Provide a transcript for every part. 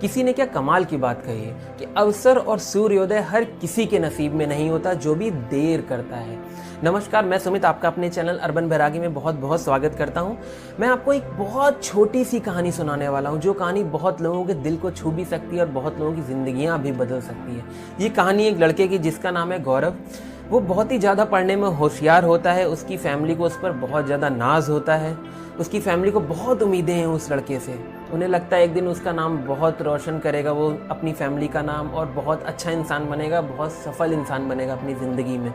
किसी ने क्या कमाल की बात कही है कि अवसर और सूर्योदय हर किसी के नसीब में नहीं होता जो भी देर करता है। नमस्कार, मैं सुमित आपका अपने चैनल अर्बन बैरागी में बहुत बहुत स्वागत करता हूं। मैं आपको एक बहुत छोटी सी कहानी सुनाने वाला हूं, जो कहानी बहुत लोगों के दिल को छू भी सकती है और बहुत लोगों की ज़िंदगियां भी बदल सकती है। ये कहानी एक लड़के की जिसका नाम है गौरव। वो बहुत ही ज़्यादा पढ़ने में होशियार होता है, उसकी फैमिली को उस पर बहुत ज़्यादा नाज होता है, उसकी फैमिली को बहुत उम्मीदें हैं उस लड़के से। उन्हें लगता है एक दिन उसका नाम बहुत रोशन करेगा, वो अपनी फैमिली का नाम, और बहुत अच्छा इंसान बनेगा, बहुत सफल इंसान बनेगा अपनी ज़िंदगी में।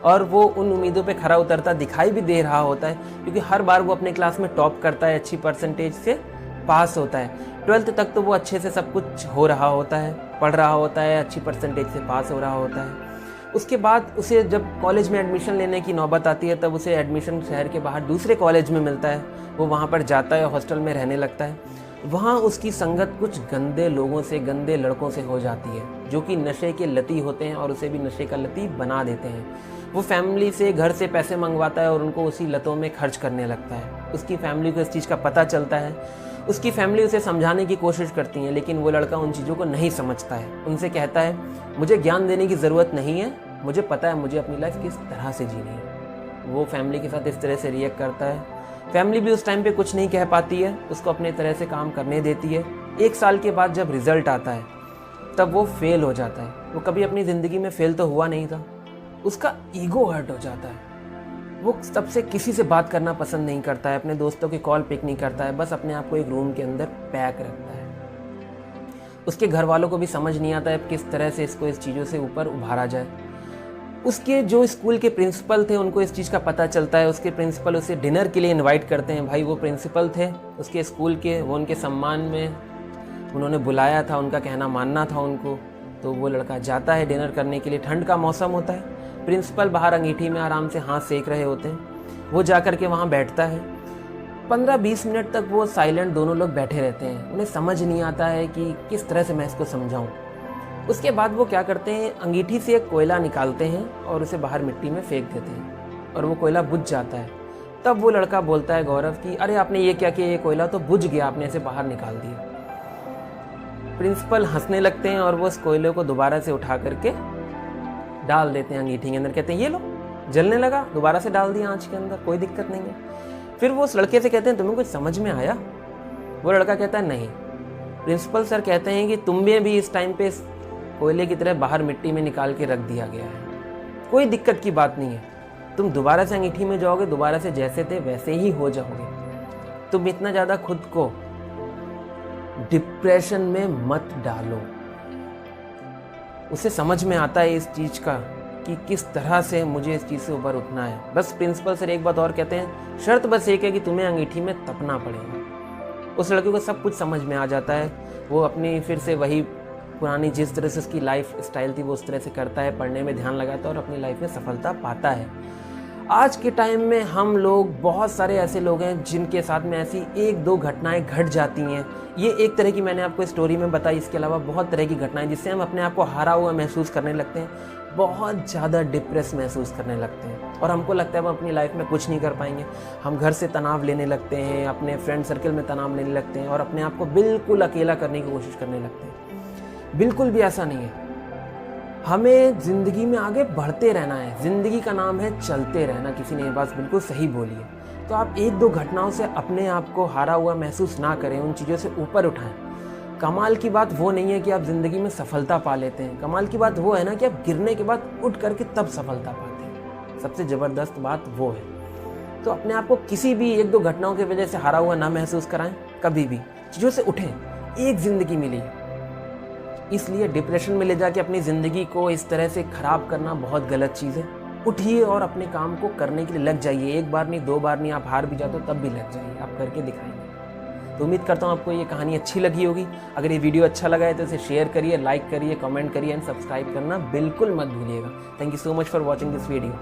और वो उन उम्मीदों पे खरा उतरता दिखाई भी दे रहा होता है, क्योंकि हर बार वो अपने क्लास में टॉप करता है, अच्छी परसेंटेज से पास होता है। 12th तक तो वो अच्छे से सब कुछ हो रहा होता है, पढ़ रहा होता है, अच्छी परसेंटेज से पास हो रहा होता है। उसके बाद उसे जब कॉलेज में एडमिशन लेने की नौबत आती है, तब उसे एडमिशन शहर के बाहर दूसरे कॉलेज में मिलता है। वो वहाँ पर जाता है, हॉस्टल में रहने लगता है। वहाँ उसकी संगत कुछ गंदे लोगों से, गंदे लड़कों से हो जाती है, जो कि नशे के लती होते हैं और उसे भी नशे का लती बना देते हैं। वो फैमिली से, घर से पैसे मंगवाता है और उनको उसी लतों में खर्च करने लगता है। उसकी फैमिली को इस चीज़ का पता चलता है। उसकी फैमिली उसे समझाने की कोशिश करती है, लेकिन वो लड़का उन चीज़ों को नहीं समझता है। उनसे कहता है, मुझे ज्ञान देने की ज़रूरत नहीं है, मुझे पता है मुझे अपनी लाइफ किस तरह से जीनी है। वो फैमिली के साथ इस तरह से रिएक्ट करता है। फैमिली भी उस टाइम पे कुछ नहीं कह पाती है, उसको अपने तरह से काम करने देती है। 1 साल के बाद जब रिजल्ट आता है, तब वो फेल हो जाता है। वो कभी अपनी ज़िंदगी में फेल तो हुआ नहीं था। उसका ईगो हर्ट हो जाता है। वो सबसे किसी से बात करना पसंद नहीं करता है, अपने दोस्तों की कॉल पिक नहीं करता है, बस अपने आप को एक रूम के अंदर पैक रखता है। उसके घर वालों को भी समझ नहीं आता है किस तरह से इसको इस चीज़ों से ऊपर उभारा जाए। उसके जो स्कूल के प्रिंसिपल थे, उनको इस चीज़ का पता चलता है। उसके प्रिंसिपल उसे डिनर के लिए इनवाइट करते हैं। भाई, वो प्रिंसिपल थे उसके स्कूल के, वो उनके सम्मान में उन्होंने बुलाया था, उनका कहना मानना था उनको। तो वो लड़का जाता है डिनर करने के लिए। ठंड का मौसम होता है। प्रिंसिपल बाहर अंगीठी में आराम से हाथ सेक रहे होते हैं। वो जा कर के वहाँ बैठता है। 15-20 मिनट तक वो साइलेंट दोनों लोग बैठे रहते हैं। उन्हें समझ नहीं आता है कि किस तरह से मैं इसको समझाऊँ। उसके बाद वो क्या करते हैं, अंगीठी से एक कोयला निकालते हैं और उसे बाहर मिट्टी में फेंक देते हैं, और वो कोयला बुझ जाता है। तब वो लड़का बोलता है गौरव कि अरे आपने ये क्या किया, ये कोयला तो बुझ गया, आपने इसे बाहर निकाल दिया। प्रिंसिपल हंसने लगते हैं और वो उस कोयले को दोबारा से उठा करके डाल देते हैं अंगीठी के अंदर। कहते हैं ये लो, जलने लगा, दोबारा से डाल दिया आँच के अंदर, कोई दिक्कत नहीं है। फिर वो उस लड़के से कहते हैं तुम्हें कुछ समझ में आया? वो लड़का कहता है नहीं। प्रिंसिपल सर कहते हैं कि तुम्हें भी इस टाइम पे कोयले की तरह बाहर मिट्टी में निकाल के रख दिया गया है, कोई दिक्कत की बात नहीं है। तुम दोबारा से अंगीठी में जाओगे, दोबारा से जैसे थे वैसे ही हो जाओगे। तुम इतना ज़्यादा खुद को डिप्रेशन में मत डालो। उसे समझ में आता है इस चीज़ का कि किस तरह से मुझे इस चीज़ से ऊपर उठना है। बस प्रिंसिपल सर एक बात और कहते हैं, शर्त बस एक है कि तुम्हें अंगीठी में तपना पड़ेगा। उस लड़के को सब कुछ समझ में आ जाता है। वो अपनी फिर से वही पुरानी जिस तरह से उसकी लाइफ स्टाइल थी वो उस तरह से करता है, पढ़ने में ध्यान लगाता है और अपनी लाइफ में सफलता पाता है। आज के टाइम में हम लोग, बहुत सारे ऐसे लोग हैं जिनके साथ में ऐसी 1-2 घटनाएं घट जाती हैं। ये एक तरह की मैंने आपको स्टोरी में बताई, इसके अलावा बहुत तरह की घटनाएं जिससे हम अपने आप को हारा हुआ महसूस करने लगते हैं, बहुत ज़्यादा डिप्रेस महसूस करने लगते हैं, और हमको लगता है हम अपनी लाइफ में कुछ नहीं कर पाएंगे। हम घर से तनाव लेने लगते हैं, अपने फ्रेंड सर्कल में तनाव लेने लगते हैं और अपने आप को बिल्कुल अकेला करने की कोशिश करने लगते हैं। बिल्कुल भी ऐसा नहीं है। हमें ज़िंदगी में आगे बढ़ते रहना है। ज़िंदगी का नाम है चलते रहना। किसी ने ये बात बिल्कुल सही बोली है। तो आप 1-2 घटनाओं से अपने आप को हारा हुआ महसूस ना करें, उन चीज़ों से ऊपर उठाएं। कमाल की बात वो नहीं है कि आप ज़िंदगी में सफलता पा लेते हैं। कमाल की बात वो है ना कि आप गिरने के बाद उठ करके तब सफलता पाते हैं। सबसे ज़बरदस्त बात वो है। तो अपने आप को किसी भी 1-2 घटनाओं की वजह से हारा हुआ ना महसूस कराएं। कभी भी चीज़ों से उठें। एक ज़िंदगी मिली, इसलिए डिप्रेशन में ले जाके अपनी ज़िंदगी को इस तरह से ख़राब करना बहुत गलत चीज़ है। उठिए और अपने काम को करने के लिए लग जाइए। 1 बार नहीं, 2 बार नहीं, आप हार भी जाते हो तब भी लग जाइए, आप करके दिखाएंगे। तो उम्मीद करता हूँ आपको ये कहानी अच्छी लगी होगी। अगर ये वीडियो अच्छा लगा है तो इसे शेयर करिए, लाइक करिए, कमेंट करिए एंड सब्सक्राइब करना बिल्कुल मत भूलिएगा। Thank you so much for watching this video.